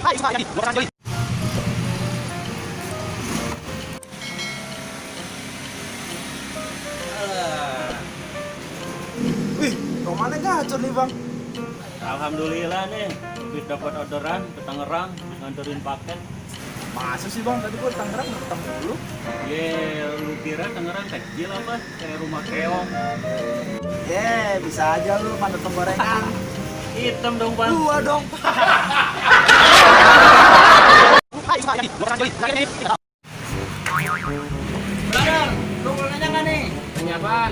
Wih, kemana gacor nih bang? Alhamdulillah nih, habis dapat orderan ke Tangerang, habis nganterin paket. Masa sih bang? Tadi gua di Tangerang nggak ketemu lu. Lu kira Tangerang kecil apa? Kayak rumah keong. Bisa aja lu manut penggorengan. Hitam dong, Bang. Gua dong. Brother, lu mau nanya nggak nih? Nanya apaan?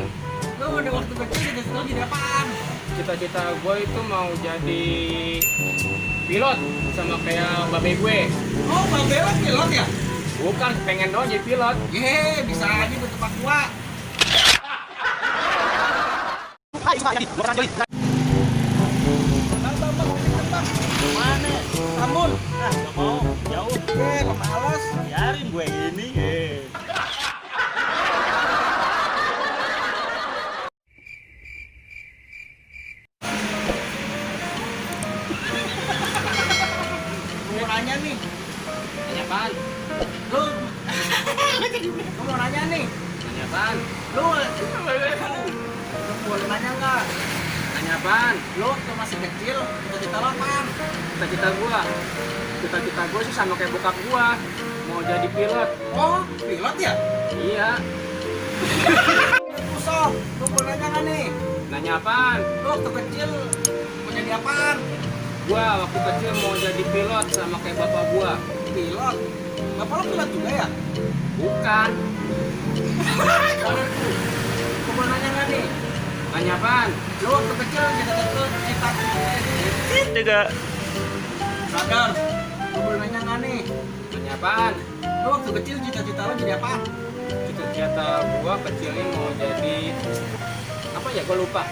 Lu udah waktu kecil cita-cita jadi apaan? Cita-cita gue itu mau jadi pilot sama kayak babe gue. Oh, Bang Bella pilot ya? Bukan, pengen doang jadi pilot. Bisa aja tuh tempat gua. Mana? Amun, Gak mau, jauh. pemalas. Biarin gue ini. Mau nanya nih, Nanya apaan? lu mau nanya nih, Nanya apaan? lu boleh nanya nggak? Nanya apaan? Lu waktu masih kecil, cita-cita lu apaan? Cita-cita gue sih sama kayak bokap gue, mau jadi pilot. Oh, pilot ya? Iya. Usop, lu boleh nanya nggak nih? Nanya apaan? Lu waktu kecil mau jadi apaan? Gue waktu kecil mau jadi pilot sama kayak bapak gue. Pilot? Bapak lu pilot juga ya? Bukan. Lu boleh nanya nggak nih? Nanya apaan? Lu waktu kecil cita-cita Juga. Brother, lu boleh nanya nggak nih? Nanya apaan? Lu waktu kecil cita-cita lu jadi apaan? Cita-cita gue kecilnya mau jadi apa ya? Gue lupa.